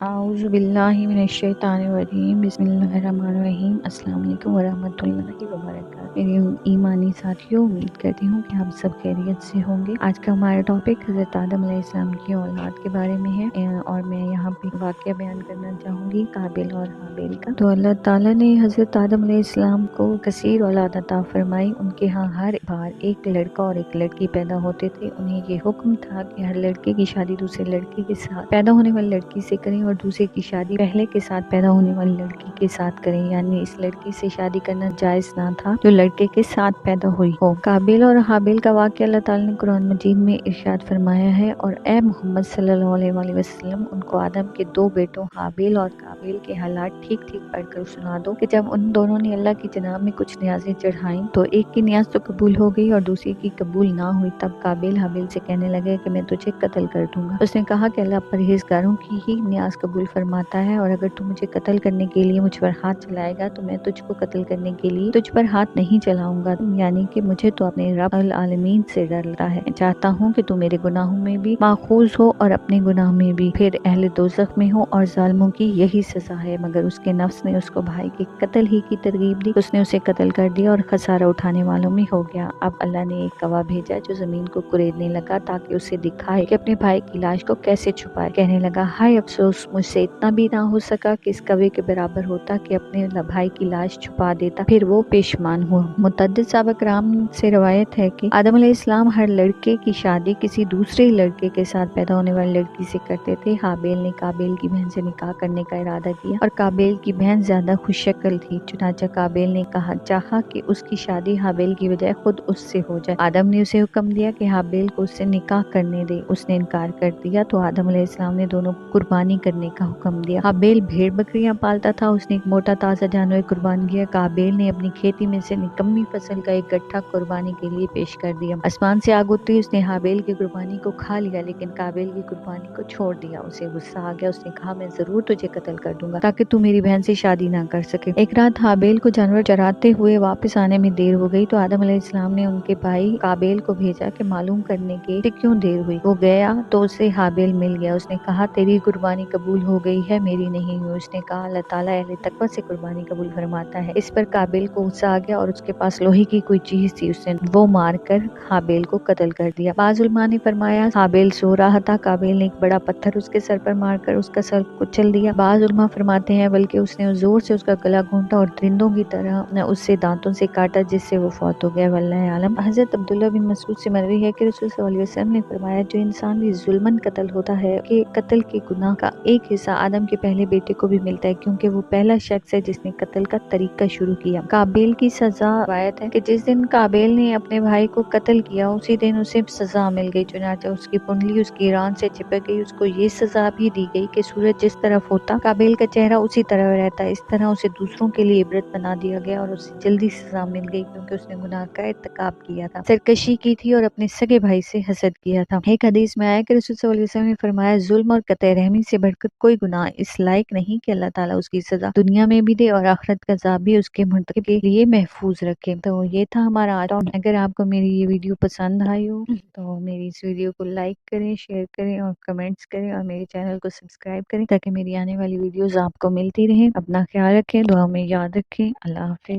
اعوذ باللہ من الشیطان الرجیم بسم اللہ الرحمن الرحیم السلام علیکم ورحمۃ اللہ وبرکاتہ۔ میری ایمانی ساتھیوں، امید کرتی ہوں کہ آپ سب خیریت سے ہوں گے۔ آج کا ہمارا ٹاپک حضرت آدم علیہ السلام کی اولاد کے بارے میں ہے اور میں یہاں پہ واقعہ بیان کرنا چاہوں گی قابل اور حابیل کا۔ تو اللہ تعالیٰ نے حضرت آدم علیہ السلام کو کثیر اولاد عطا فرمائی۔ ان کے ہاں ہر بار ایک لڑکا اور ایک لڑکی پیدا ہوتے تھے۔ انہیں یہ حکم تھا کہ ہر لڑکے کی شادی دوسرے لڑکے کے ساتھ پیدا ہونے والی لڑکی سے کریں اور دوسرے کی شادی پہلے کے ساتھ پیدا ہونے والی لڑکی کے ساتھ کریں، یعنی اس لڑکی سے شادی کرنا جائز نہ تھا جو لڑکے کے ساتھ پیدا ہوئی ہو۔ قابل اور حابیل کا واقعہ اللہ تعالیٰ نے قرآن مجید میں ارشاد فرمایا ہے، اور اے محمد صلی اللہ علیہ وآلہ وسلم ان کو آدم کے دو بیٹوں حابیل اور قابیل کے حالات ٹھیک ٹھیک پڑھ کر سنا دو کہ جب ان دونوں نے اللہ کی جناب میں کچھ نیازیں چڑھائیں تو ایک کی نیاز تو قبول ہو گئی اور دوسری کی قبول نہ ہوئی، تب قابیل حابیل سے کہنے لگے کہ میں تجھے قتل کر دوں گا۔ اس نے کہا کہ اللہ پرہیزگاروں کی ہی نیاز قبول فرماتا ہے، اور اگر تو مجھے قتل کرنے کے لیے مجھ پر ہاتھ چلائے گا تو میں تجھ کو قتل کرنے کے لیے تجھ پر ہاتھ نہیں چلاؤں گا، یعنی کہ مجھے تو اپنے رب العالمین سے ڈر لگتا ہے۔ میں چاہتا ہوں کہ تو میرے گناہوں میں بھی ماخوذ ہو اور اپنے گناہ میں بھی، پھر اہل دوزخ میں ہو، اور ظالموں کی یہی سزا ہے۔ مگر اس کے نفس نے اس کو بھائی کے قتل ہی کی ترغیب دی، اس نے اسے قتل کر دیا اور خسارہ اٹھانے والوں میں ہو گیا۔ اب اللہ نے ایک گواہ بھیجا جو زمین کو کریدنے لگا تاکہ اسے دکھائے کہ اپنے بھائی کی لاش کو کیسے چھپائے۔ کہنے لگا ہائے افسوس، مجھ سے اتنا بھی نہ ہو سکا کہ اس کوے کے برابر ہوتا کہ اپنے بھائی کی لاش چھپا دیتا، پھر وہ پیشمان ہوا۔ متعدد صحابہ کرام سے روایت ہے کہ آدم علیہ السلام ہر لڑکے کی شادی کسی دوسرے لڑکے کے ساتھ پیدا ہونے والی لڑکی سے کرتے تھے۔ حابیل نے قابیل کی بہن سے نکاح کرنے کا ارادہ کیا، اور قابیل کی بہن زیادہ خوش شکل تھی، چنانچہ قابیل نے چاہا کہ اس کی شادی حابیل کی بجائے خود اس سے ہو جائے۔ آدم نے اسے حکم دیا کہ حابیل کو اس سے نکاح کرنے دے، اس نے انکار کر دیا تو آدم علیہ السلام نے دونوں کو قربانی کرنے کا حکم دیا۔ حابیل بھیڑ بکریاں پالتا تھا، اس نے ایک موٹا تازہ جانور قربان کیا۔ قابیل نے اپنی کھیتی میں سے نکمی فصل کا ایک گٹھا قربانی کے لیے پیش کر دیا۔ آسمان سے آگ اتری، اس نے حابیل کی قربانی کو کھا لیا لیکن قابیل کی قربانی کو چھوڑ دیا۔ اسے غصہ آ گیا، اس نے کہا میں ضرور تجھے قتل کر دوں گا تاکہ تو میری بہن سے شادی نہ کر سکے۔ ایک رات حابیل کو جانور چراتے ہوئے واپس آنے میں دیر ہو گئی تو آدم علیہ السلام نے ان کے بھائی قابیل کو بھیجا کہ معلوم کرنے کے کہ کیوں دیر ہوئی۔ وہ گیا تو اسے حابیل مل گیا، اس نے کہا تیری قربانی قبول ہو گئی ہے، میری نہیں ہوئی۔ اس نے کہا اللہ تعالیٰ اہل تقوی سے قربانی قبول فرماتا ہے۔ اس پر قابیل کو غصہ آ گیا اور اس کے پاس لوہے کی کوئی چیز تھی، اس نے وہ مار کر حابیل کو قتل کر دیا۔ بعض علماء نے فرمایا حابیل سو رہا تھا، قابیل نے ایک بڑا پتھر اس کے سر پر مار کر اس کا سر کچل دیا۔ بعض علماء فرماتے ہیں بلکہ اس نے زور سے اس کا گلا گھونٹا اور درندوں کی طرح اس سے دانتوں سے کاٹا جس سے وہ فوت ہو گیا، واللہ عالم۔ حضرت عبداللہ بن مسعود سے مروی ہے کہ رسول صلی اللہ علیہ وسلم نے فرمایا جو انسان بھی ظلماً قتل ہوتا ہے کہ قتل کے گناہ کا ایک حصہ آدم کے پہلے بیٹے کو بھی ملتا ہے، کیونکہ وہ پہلا شخص ہے جس نے قتل کا طریقہ شروع کیا۔ قابیل کی سزا روایت ہے کہ جس دن قابیل نے اپنے بھائی کو قتل کیا اسی دن اسے سزا مل گئی، چنانچہ اس کی کنڈلی اس کی ران سے چپک گئی۔ اس کو یہ سزا بھی دی گئی کہ سورج جس طرف ہوتا قابیل کا چہرہ اسی طرح رہتا، اس طرح اسے دوسروں کے لیے عبرت بنا دیا گیا اور اسے جلدی سزا مل گئی کیونکہ اس نے گناہ کا ارتکاب کیا تھا، سرکشی کی تھی اور اپنے سگے بھائی سے حسد کیا تھا۔ ایک حدیث میں آیا کہ رسول صلی اللہ علیہ وسلم نے فرمایا ظلم اور قطع رحمی سے بڑھ کر کوئی گناہ اس لائق نہیں کہ اللہ تعالیٰ اس کی سزا دنیا میں بھی دے اور آخرت کا عذاب بھی اس کے مرتکب کے لیے محفوظ رکھے۔ تو یہ تھا ہمارا آج۔ اگر آپ کو میری یہ ویڈیو پسند آئی ہو تو میری اس ویڈیو کو لائک کریں، شیئر کریں اور کمنٹس کریں، اور میرے چینل کو سبسکرائب کریں تاکہ میری آنے والی ویڈیوز آپ کو ملتی رہیں۔ اپنا خیال رکھیں، دعا میں یاد رکھیں۔ اللہ حافظ۔